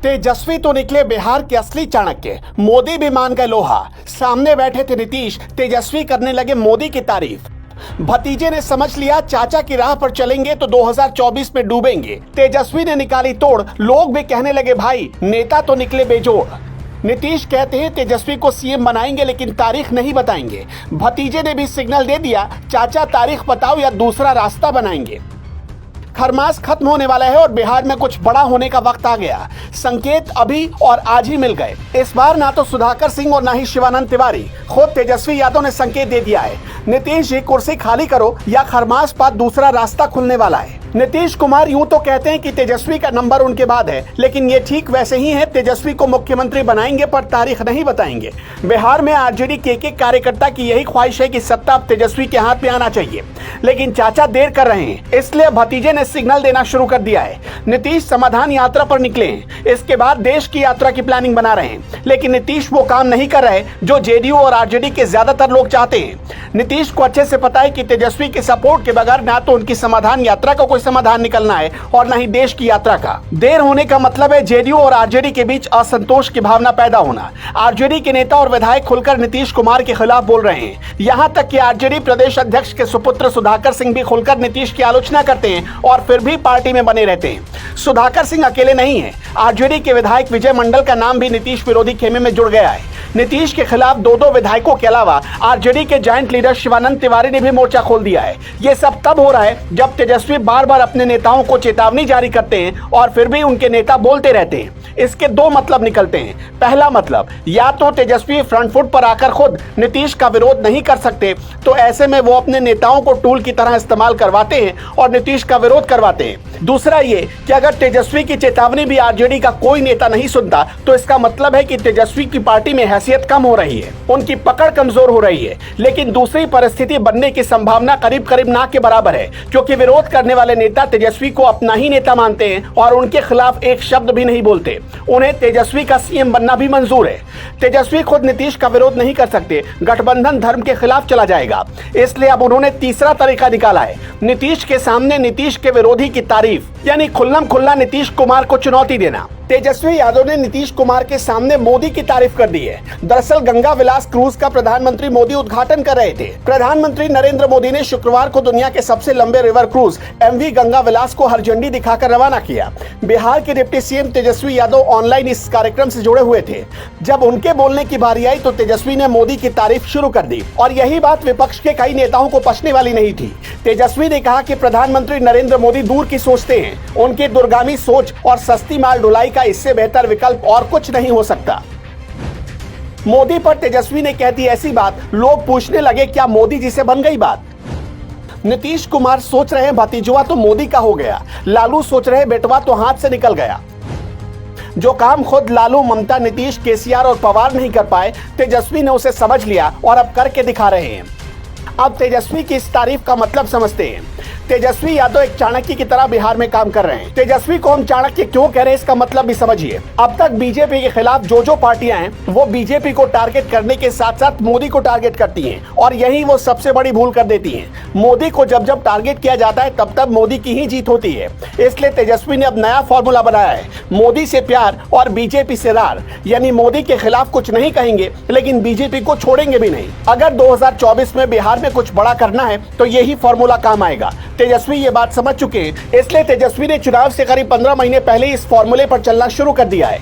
तेजस्वी तो निकले बिहार के असली चाणक्य, मोदी भी मान गए लोहा। सामने बैठे थे नीतीश, तेजस्वी करने लगे मोदी की तारीफ। भतीजे ने समझ लिया चाचा की राह पर चलेंगे तो 2024 में डूबेंगे। तेजस्वी ने निकाली तोड़, लोग भी कहने लगे भाई नेता तो निकले बेजोड़। नीतीश कहते हैं तेजस्वी को सीएम बनाएंगे लेकिन तारीख नहीं बताएंगे। भतीजे ने भी सिग्नल दे दिया, चाचा तारीख बताओ या दूसरा रास्ता बनाएंगे। खरमास खत्म होने वाला है और बिहार में कुछ बड़ा होने का वक्त आ गया। संकेत अभी और आज ही मिल गए। इस बार ना तो सुधाकर सिंह और ना ही शिवानंद तिवारी, खुद तेजस्वी यादव ने संकेत दे दिया है। नीतीश जी कुर्सी खाली करो या खरमास बाद दूसरा रास्ता खुलने वाला है। नीतीश कुमार यूं तो कहते हैं कि तेजस्वी का नंबर उनके बाद है, लेकिन ये ठीक वैसे ही है, तेजस्वी को मुख्यमंत्री बनाएंगे पर तारीख नहीं बताएंगे। बिहार में आरजेडी के एक कार्यकर्ता की यही ख्वाहिश है कि सत्ता अब तेजस्वी के हाथ में आना चाहिए, लेकिन चाचा देर कर रहे हैं, इसलिए भतीजे ने सिग्नल देना शुरू कर दिया है। नीतीश समाधान यात्रा पर निकले हैं, इसके बाद देश की यात्रा की प्लानिंग बना रहे हैं, लेकिन नीतीश वो काम नहीं कर रहे जो जेडीयू और आरजेडी के ज्यादातर लोग चाहते हैं। नीतीश को अच्छे से पता है कि तेजस्वी के सपोर्ट के बगैर ना तो उनकी समाधान यात्रा का कोई समाधान निकलना है और ना ही देश की यात्रा का। देर होने का मतलब है जेडीयू और आरजेडी के बीच असंतोष की भावना पैदा होना। आरजेडी के नेता और विधायक खुलकर नीतीश कुमार के खिलाफ बोल रहे हैं। यहां तक कि आरजेडी प्रदेश अध्यक्ष के सुपुत्र सुधाकर सिंह भी खुलकर नीतीश की आलोचना करते हैं और फिर भी पार्टी में बने रहते हैं। सुधाकर सिंह अकेले नहीं है, आरजेडी के विधायक विजय मंडल का नाम भी नीतीश विरोधी खेमे में जुड़ गया है। नीतीश के खिलाफ दो विधायकों के अलावा आरजेडी के जॉइंट लीडर शिवानंद तिवारी ने भी मोर्चा खोल दिया है। ये सब तब हो रहा है जब तेजस्वी बार बार अपने नेताओं को चेतावनी जारी करते हैं और फिर भी उनके नेता बोलते रहते हैं। इसके दो मतलब निकलते हैं। पहला मतलब, या तो तेजस्वी फ्रंट फुट पर आकर खुद नीतीश का विरोध नहीं कर सकते, तो ऐसे में वो अपने नेताओं को टूल की तरह इस्तेमाल करवाते हैं और नीतीश का विरोध करवाते हैं। दूसरा ये कि अगर तेजस्वी की चेतावनी भी आरजेडी का कोई नेता नहीं सुनता, तो इसका मतलब है कि तेजस्वी की पार्टी में हैसियत कम हो रही है, उनकी पकड़ कमजोर हो रही है। लेकिन दूसरी परिस्थिति बनने की संभावना करीब करीब ना के बराबर है, क्योंकि विरोध करने वाले नेता तेजस्वी को अपना ही नेता मानते हैं और उनके खिलाफ एक शब्द भी नहीं बोलते। उन्हें तेजस्वी का सीएम बनना भी मंजूर है। तेजस्वी खुद नीतीश का विरोध नहीं कर सकते, गठबंधन धर्म के खिलाफ चला जाएगा। इसलिए अब उन्होंने तीसरा तरीका निकाला है, नीतीश के सामने नीतीश के विरोधी की तारीफ, यानी खुल्लम खुल्ला नीतीश कुमार को चुनौती देना। तेजस्वी यादव ने नीतीश कुमार के सामने मोदी की तारीफ कर दी है। दरअसल गंगा विलास क्रूज का प्रधानमंत्री मोदी उद्घाटन कर रहे थे। प्रधानमंत्री नरेंद्र मोदी ने शुक्रवार को दुनिया के सबसे लंबे रिवर क्रूज एमवी गंगा विलास को हरी झंडी दिखाकर रवाना किया। बिहार के deputy CM Tejashwi Yadav online इस कार्यक्रम से जुड़े हुए थे। जब उनके बोलने की बारी आई तो तेजस्वी ने मोदी की तारीफ शुरू कर दी और यही बात विपक्ष के कई नेताओं को पचने वाली नहीं थी। तेजस्वी ने कहा कि प्रधानमंत्री नरेंद्र मोदी दूर की सोचते हैं, उनकी दूरगामी सोच और सस्ती माल ढुलाई का इससे बेहतर विकल्प और कुछ नहीं हो सकता। मोदी पर तेजस्वी ने कह दी ऐसी बात, लोग पूछने लगे क्या मोदी जी से बन गई बात। नीतीश कुमार सोच रहे भतीजवा तो मोदी का हो गया, लालू सोच रहे बेटवा तो हाथ से निकल गया। जो काम खुद लालू, ममता, नीतीश, केसीआर और पवार नहीं कर पाए, तेजस्वी ने उसे समझ लिया और अब करके दिखा रहे हैं। अब तेजस्वी की इस तारीफ का मतलब समझते हैं। तेजस्वी यादव एक चाणक्य की तरह बिहार में काम कर रहे हैं। तेजस्वी को हम चाणक्य क्यों कह रहे हैं, इसका मतलब भी समझिए। अब तक बीजेपी के खिलाफ जो पार्टियां हैं, वो बीजेपी को टारगेट करने के साथ साथ मोदी को टारगेट करती हैं और यही वो सबसे बड़ी भूल कर देती हैं। मोदी को जब टारगेट किया जाता है तब मोदी की ही जीत होती है। इसलिए तेजस्वी ने अब नया फॉर्मूला बनाया है, मोदी से प्यार और बीजेपी से रार, यानी मोदी के खिलाफ कुछ नहीं कहेंगे लेकिन बीजेपी को छोड़ेंगे भी नहीं। अगर 2024 में बिहार में कुछ बड़ा करना है तो यही फॉर्मूला काम आएगा। तेजस्वी ये बात समझ चुके हैं, इसलिए तेजस्वी ने चुनाव से करीब 15 महीने पहले इस फॉर्मूले पर चलना शुरू कर दिया है।